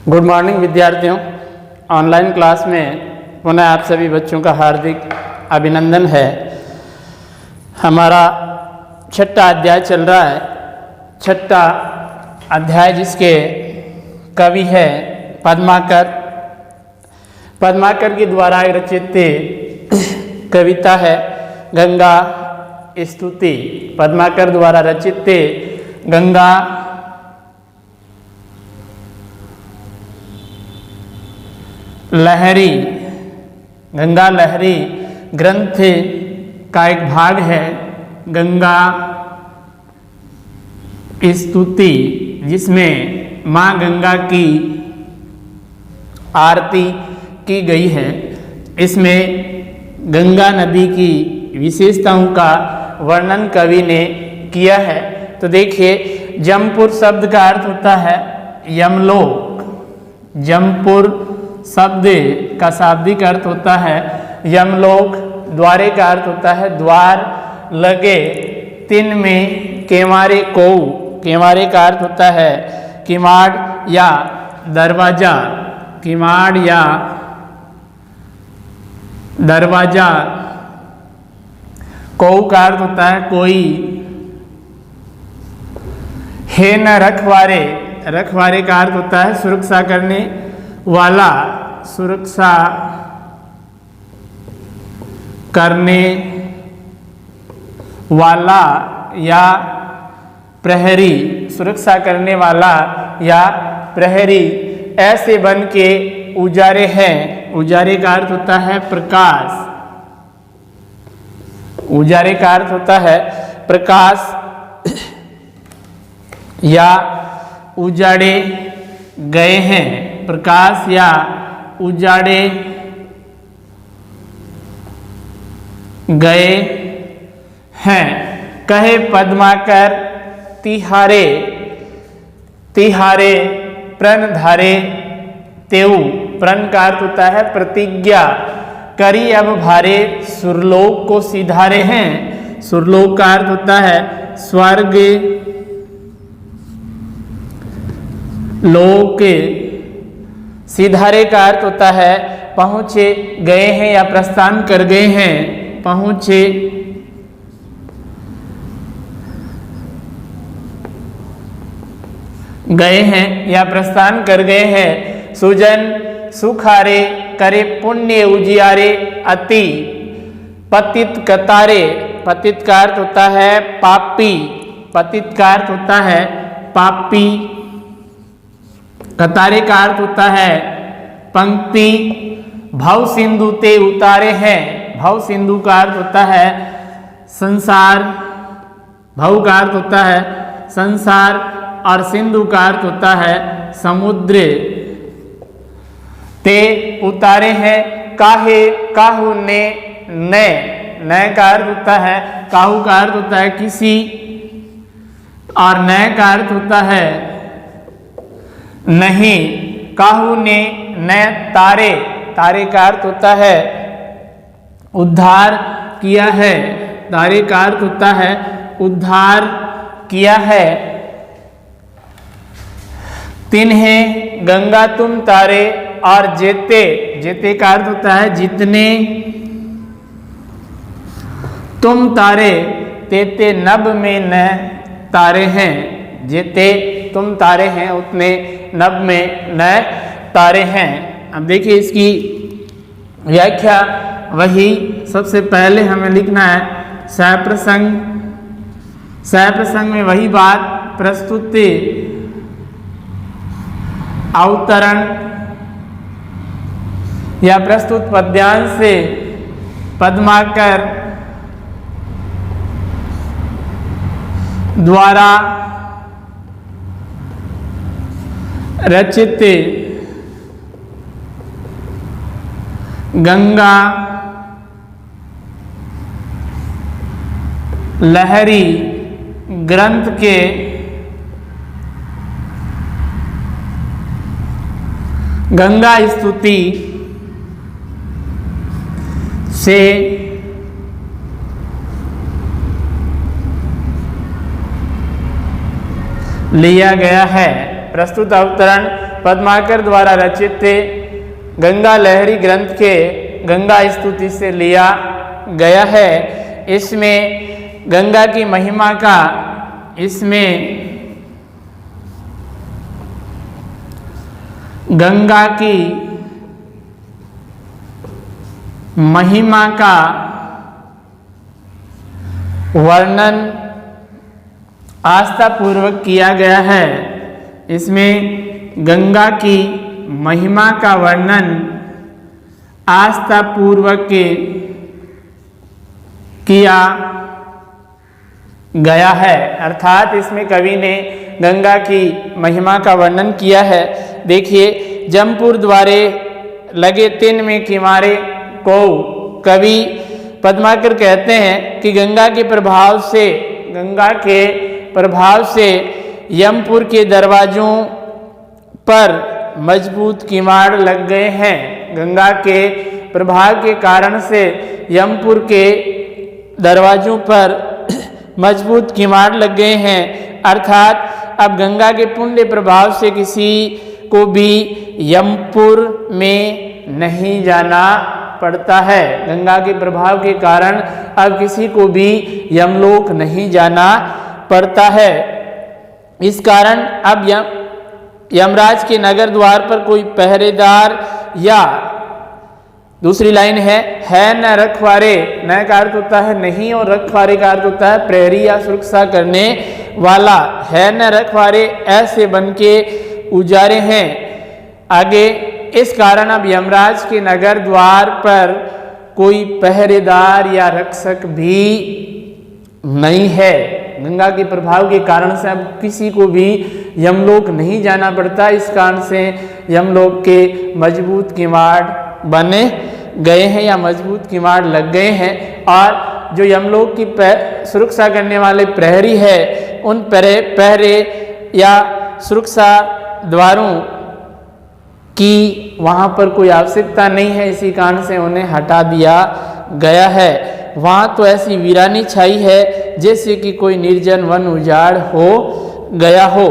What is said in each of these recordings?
Good morning विद्यार्थियों। Online class में पुनः आप सभी बच्चों का हार्दिक अभिनंदन है। हमारा छठा अध्याय चल रहा है। छठा अध्याय जिसके कवि है पद्माकर। पद्माकर के द्वारा रचित कविता है गंगा स्तुति। पद्माकर द्वारा रचित गंगा लहरी ग्रंथ का एक भाग है गंगा स्तुति, जिसमें माँ गंगा की आरती की गई है। इसमें गंगा नदी की विशेषताओं का वर्णन कवि ने किया है। तो देखिए, जमपुर शब्द का अर्थ होता है यमलोक। जमपुर शब्द का शाब्दिक अर्थ होता है यमलोक। द्वारे का अर्थ होता है द्वार लगे। तिन में केवारे को, केवारे का अर्थ होता है किमाड़ या दरवाजा। किमाड़ या दरवाजा। को का अर्थ होता है कोई। हे न रखवारे, रखवारे का अर्थ होता है सुरक्षा करने वाला, सुरक्षा करने वाला या प्रहरी, सुरक्षा करने वाला या प्रहरी। ऐसे बन के उजारे हैं। उजारे का अर्थ होता है प्रकाश। उजारे का अर्थ होता है प्रकाश या उजाड़े गए हैं। प्रकाश या उजाड़े गए हैं। कहे पद्माकर तिहारे, तिहारे प्रण धारे तेऊ। प्रण का अर्थ होता है प्रतिज्ञा। करी अब भारे सुरलोक को सिधारे हैं। सुरलोक का अर्थ होता है स्वर्ग लोक। सिधारे का अर्थ होता है पहुँचे गए हैं या प्रस्थान कर गए हैं। पहुँचे गए हैं या प्रस्थान कर गए हैं। सुजन सुखारे करे पुण्य उजियारे अति। पतित कतारे, पतित का अर्थ होता है पापी। पतित का अर्थ होता है पापी। कतारे का अर्थ होता है पंक्ति। भव सिंधु ते उतारे हैं। भव सिंधु का अर्थ होता है संसार। भव का अर्थ होता है संसार और सिंधु का अर्थ होता है समुद्र। ते उतारे हैं काहे काहू ने नए का अर्थ होता है, काहू का अर्थ होता है किसी और नए का अर्थ होता है नहीं। काहू ने नए तारे, तारे का अर्थ होता है उद्धार किया है। तारे का अर्थ होता है उद्धार किया है। तिन्हें गंगा तुम तारे और जेते, जेते का अर्थ होता है जितने तुम तारे तेते नभ में न तारे हैं। जेते तुम तारे हैं उतने नभ में न तारे हैं। अब देखिए इसकी व्याख्या वही सबसे पहले हमें लिखना है सप्रसंग। सप्रसंग में वही बात प्रस्तुति अवतरण या प्रस्तुत पद्यांश से पद्माकर द्वारा रचित गंगा लहरी ग्रंथ के गंगा स्तुति से लिया गया है। प्रस्तुत अवतरण पद्माकर द्वारा रचित गंगा लहरी ग्रंथ के गंगा स्तुति से लिया गया है। इसमें गंगा की महिमा का गंगा की महिमा का वर्णन आस्थापूर्वक किया गया है। इसमें गंगा की महिमा का वर्णन आस्थापूर्वक किया गया है, अर्थात इसमें कवि ने गंगा की महिमा का वर्णन किया है। देखिए, जमपुर द्वारे लगे तिन में किमारे को कवि पद्माकर कहते हैं कि गंगा के प्रभाव से यमपुर के दरवाजों पर मजबूत किवाड़ लग गए हैं। गंगा के प्रभाव के कारण से यमपुर के दरवाजों पर मजबूत किवाड़ लग गए हैं, अर्थात अब गंगा के पुण्य प्रभाव से किसी को भी यमपुर में नहीं जाना पड़ता है। गंगा के प्रभाव के कारण अब किसी को भी यमलोक नहीं जाना पड़ता है। इस कारण अब यमराज के नगर द्वार पर कोई पहरेदार या दूसरी लाइन है न रखवारे, न का अर्थ होता है नहीं और रखवारे का अर्थ होता है प्रहरी या सुरक्षा करने वाला। है न रखवारे ऐसे बन के उजारे हैं। आगे, इस कारण अब यमराज के नगर द्वार पर कोई पहरेदार या रक्षक भी नहीं है। गंगा के प्रभाव के कारण से अब किसी को भी यमलोक नहीं जाना पड़ता। इस कारण से यमलोक के मजबूत किवाड़ बने गए हैं या मजबूत किवाड़ लग गए हैं, और जो यमलोक की सुरक्षा करने वाले प्रहरी है उन पहरे या सुरक्षा द्वारों की वहाँ पर कोई आवश्यकता नहीं है। इसी कारण से उन्हें हटा दिया गया है। वहाँ तो ऐसी वीरानी छाई है जैसे कि कोई निर्जन वन उजाड़ हो गया हो।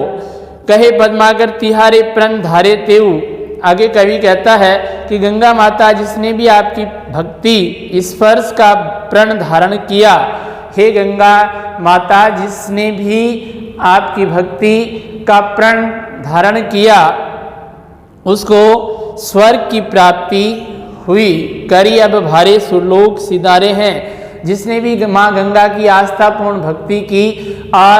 कहे पद्माकर तिहारे प्रण धारे तेऊ। आगे कवि कहता है कि गंगा माता जिसने भी आपकी भक्ति स्पर्श का प्रण धारण किया, हे गंगा माता जिसने भी आपकी भक्ति का प्रण धारण किया उसको स्वर्ग की प्राप्ति हुई। करी अब भारे सुरलोक सिधारे हैं। जिसने भी माँ गंगा की आस्थापूर्ण भक्ति की और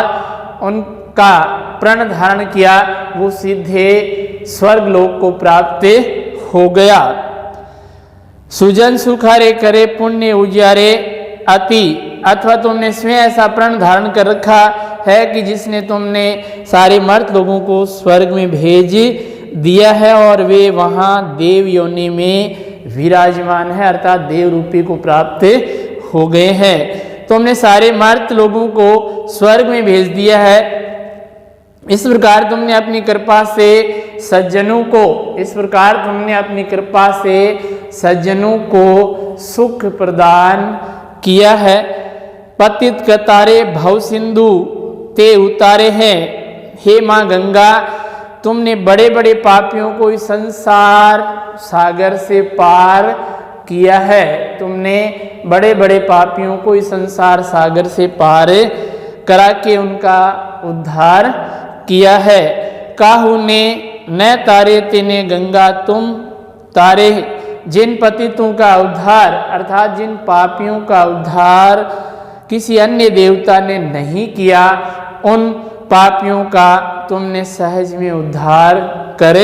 उनका प्रण धारण किया वो सीधे स्वर्ग लोक को प्राप्त हो गया। सुजन सुखारे करे पुण्य उजियारे अति। अथवा तुमने स्वयं ऐसा प्रण धारण कर रखा है कि जिसने तुमने सारे मर्त लोगों को स्वर्ग में भेज दिया है और वे वहाँ देव योनि में विराजमान है, अर्थात देव रूपी को प्राप्त हो गए हैं। तुमने सारे मर्त लोगों को स्वर्ग में भेज दिया है। इस प्रकार तुमने अपनी कृपा से सज्जनों को सुख प्रदान किया है। पतित कतारे भव सिंधु ते उतारे हैं। हे माँ गंगा, तुमने बड़े बड़े पापियों को इस संसार सागर से पार किया है। तुमने बड़े बड़े पापियों को इस संसार सागर से पार करा के उनका उद्धार किया है। काहू ने न तारे तेने गंगा तुम तारे। जिन पतितों का उद्धार अर्थात जिन पापियों का उद्धार किसी अन्य देवता ने नहीं किया, उन पापियों का तुमने सहज में उद्धार कर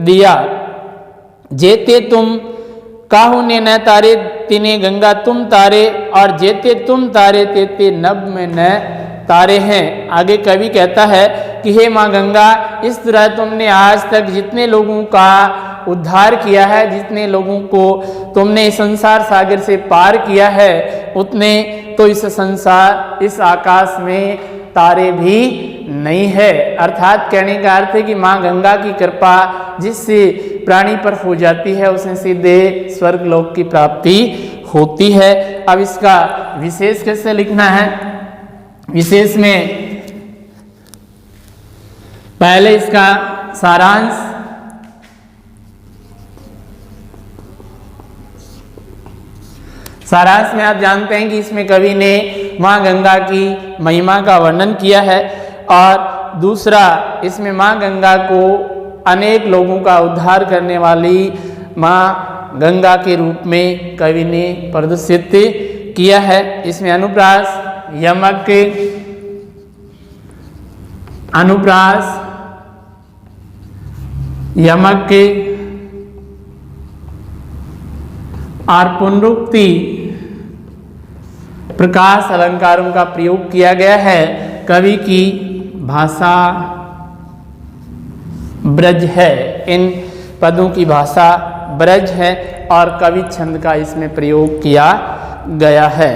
दिया। जेते तुम काहू ने न तारे तिने गंगा तुम तारे, और जेते तुम तारे तेते नभ में न तारे हैं। आगे कवि कहता है कि हे माँ गंगा, इस तरह तुमने आज तक जितने लोगों का उद्धार किया है, जितने लोगों को तुमने संसार सागर से पार किया है, उतने तो इस आकाश में तारे भी नहीं है। अर्थात कहने का अर्थ है कि माँ गंगा की कृपा जिससे प्राणी पर हो जाती है उसे सीधे स्वर्ग लोक की प्राप्ति होती है। अब इसका विशेष कैसे लिखना है? विशेष में पहले इसका सारांश सारांश में आप जानते हैं कि इसमें कवि ने माँ गंगा की महिमा का वर्णन किया है, और दूसरा इसमें माँ गंगा को अनेक लोगों का उद्धार करने वाली माँ गंगा के रूप में कवि ने प्रदर्शित किया है। इसमें अनुप्रास, यमक, और पुनरुक्ति प्रकाश अलंकारों का प्रयोग किया गया है। कवि की भाषा ब्रज है, इन पदों की भाषा ब्रज है और कवि छंद का इसमें प्रयोग किया गया है।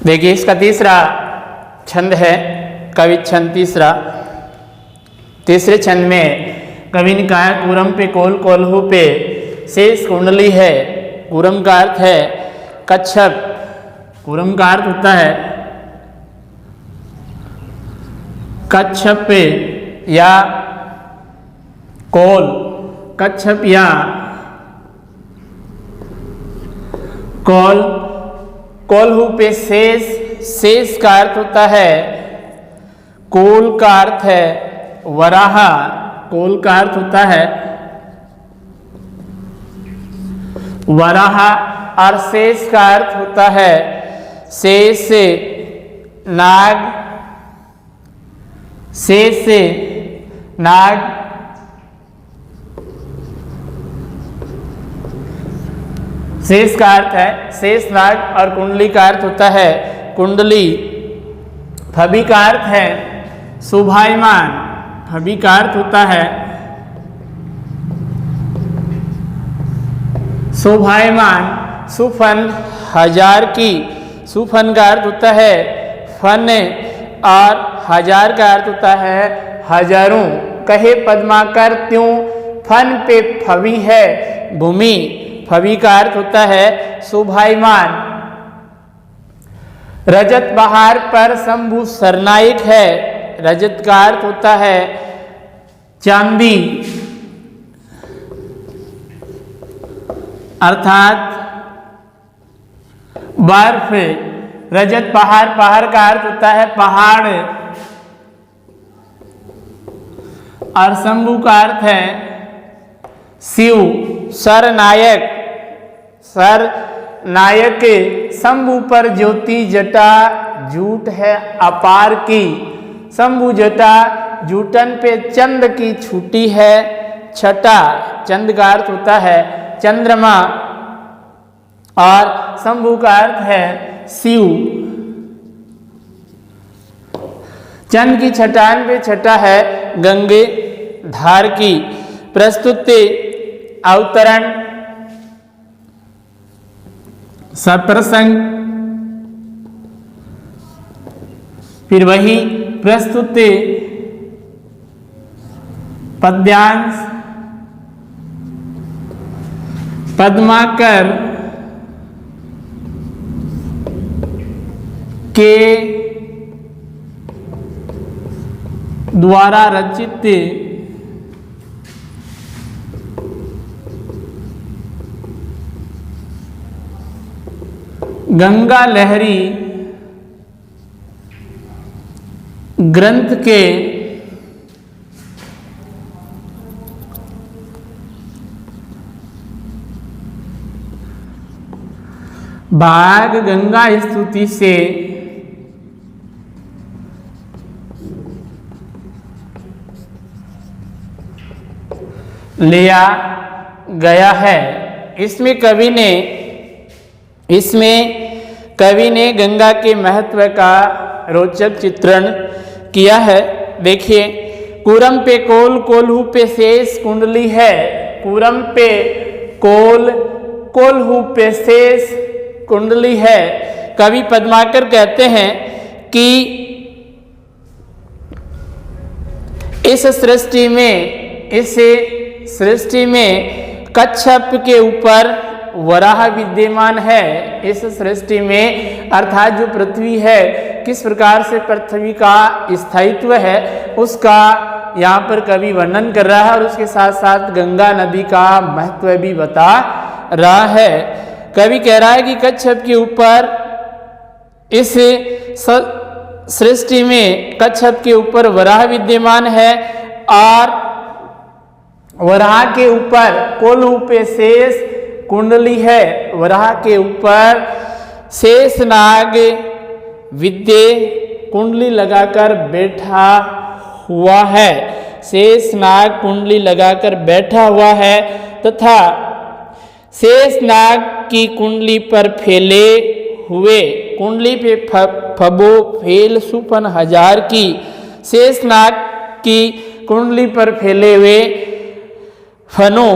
देखिए इसका तीसरा छंद है कवि छंद तीसरा। तीसरे छंद में कवि ने कहा कूरम पे कोल कोल्हू पे शेष कुंडली है। कूरम का अर्थ है कच्छप, कूरम का अर्थ होता है कच्छप या कोल, कच्छप या कोल। कोल्हू पे शेष, शेष का अर्थ होता है कोल का अर्थ है वराहा, कोल का अर्थ होता है वराहा और शेष का अर्थ होता है शेष नाग, शेष नाग। शेष का अर्थ है शेष नाग और कुंडली का अर्थ होता है कुंडली। फबी का अर्थ है शोभायमान, फबी का अर्थ होता है शोभायमान। सुफन हजार की, सुफन का अर्थ होता है फन और हजार का अर्थ होता है हजारों। कहे पद्माकर त्यों फन पे फबी है भूमि, फबी का अर्थ होता है शोभायमान। रजत बहार पर शंभु सरनायक है, रजत का अर्थ होता है चांदी अर्थात बर्फ। रजत पहाड़, पहाड़ का अर्थ होता है पहाड़ और शंभु का अर्थ है शिव। सरनायक, सर नायक। शंभु पर ज्योति जटा झूठ है अपार की, शंभु जटा जूटन पे चंद की छूटी है छटा। चंद का अर्थ होता है चंद्रमा और शंभु का अर्थ है शिव। चंद की छटान पे छटा है गंगे धार की। प्रस्तुति अवतरण सप्रसंग, फिर वही प्रस्तुति पद्यांश पद्माकर के द्वारा रचित गंगा लहरी ग्रंथ के भाग गंगा स्तुति से लिया गया है। इसमें कवि ने गंगा के महत्व का रोचक चित्रण किया है। देखिए कूरम पे कोल कोल्हू पे शेष कुंडली है। कूरम पे कोल कोल्हू पे शेष कुंडली है। कवि पद्माकर कहते हैं कि इस सृष्टि में कच्छप के ऊपर वराह विद्यमान है। इस सृष्टि में अर्थात जो पृथ्वी है, किस प्रकार से पृथ्वी का स्थायित्व है उसका यहाँ पर कवि वर्णन कर रहा है और उसके साथ साथ गंगा नदी का महत्व भी बता रहा है। कवि कह रहा है कि कच्छप के ऊपर इस सृष्टि में कच्छप के ऊपर वराह विद्यमान है और वराह के ऊपर कोल्हू पे शेष कुंडली है। वराह के ऊपर शेष नाग विद्य कुंडली लगाकर बैठा हुआ है। शेष नाग कुंडली लगाकर बैठा हुआ है तथा शेष नाग की कुंडली पर फैले हुए कुंडली पे फबो फेल सुपन हजार की शेष नाग की कुंडली पर फैले हुए फनों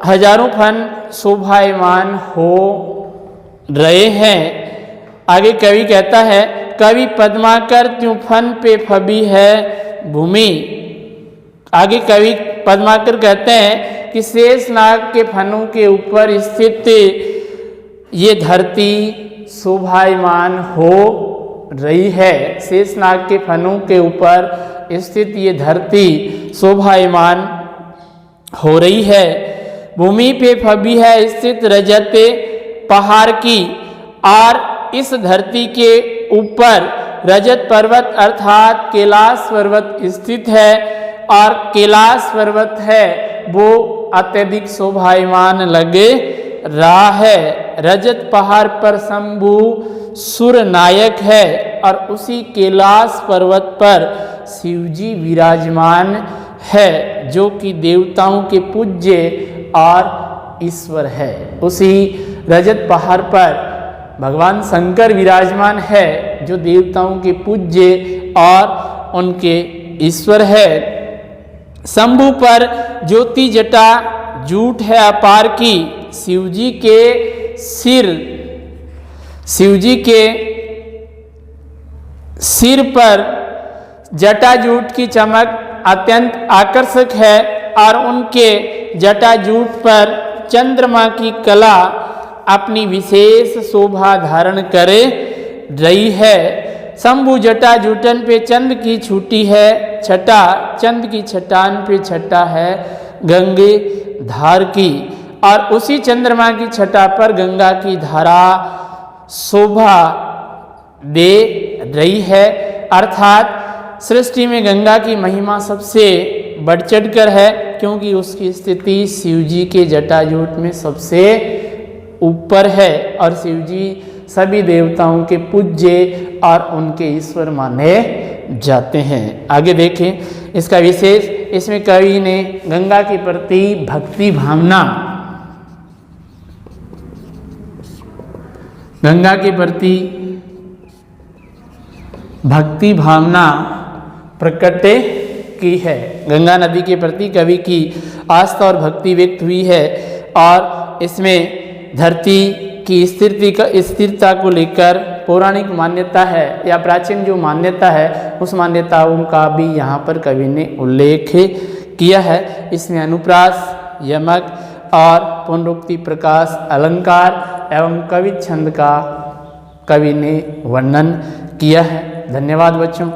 हजारों फन शोभायमान हो रहे हैं। आगे कवि कहता है कवि पद्माकर त्यों फन पे फबी है भूमि। आगे कवि पद्माकर कहते हैं कि शेष नाग के फनों के ऊपर स्थित ये धरती शोभायमान हो रही है। शेष नाग के फनों के ऊपर स्थित ये धरती शोभायमान हो रही है। भूमि पे फबी है स्थित रजत पहाड़ की और इस धरती के ऊपर रजत पर्वत अर्थात कैलाश पर्वत स्थित है और कैलाश पर्वत है वो अत्यधिक शोभायमान लगे रहा है। रजत पहाड़ पर शंभु सुर नायक है और उसी कैलाश पर्वत पर शिवजी विराजमान है जो कि देवताओं के पूज्य और ईश्वर है। उसी रजत पहाड़ पर भगवान शंकर विराजमान है जो देवताओं के पूज्य और उनके ईश्वर है। शंभु पर ज्योति जटा जूट है अपार की। शिवजी के सिर पर जटाजूट की चमक अत्यंत आकर्षक है और उनके जटाजूट पर चंद्रमा की कला अपनी विशेष शोभा धारण करे रही है। शंभु जटाजूटन पे चंद की छूटी है छटा, चंद की छटान पे छटा है गंगे धार की और उसी चंद्रमा की छटा पर गंगा की धारा शोभा दे रही है। अर्थात सृष्टि में गंगा की महिमा सबसे बढ़ चढ़कर है क्योंकि उसकी स्थिति शिवजी के जटाजूट में सबसे ऊपर है और शिवजी सभी देवताओं के पूज्य और उनके ईश्वर माने जाते हैं। आगे देखें इसका विशेष। इसमें कवि ने गंगा के प्रति भक्ति भावना, गंगा के प्रति भक्ति भावना प्रकट की है। गंगा नदी के प्रति कवि की आस्था और भक्ति व्यक्त हुई है और इसमें धरती की स्थिरता को लेकर पौराणिक मान्यता है या प्राचीन जो मान्यता है उस मान्यताओं का भी यहाँ पर कवि ने उल्लेख किया है। इसमें अनुप्रास, यमक और पुनरुक्ति, प्रकाश, अलंकार एवं कवि छंद का कवि ने वर्णन किया है। धन्यवाद बच्चों।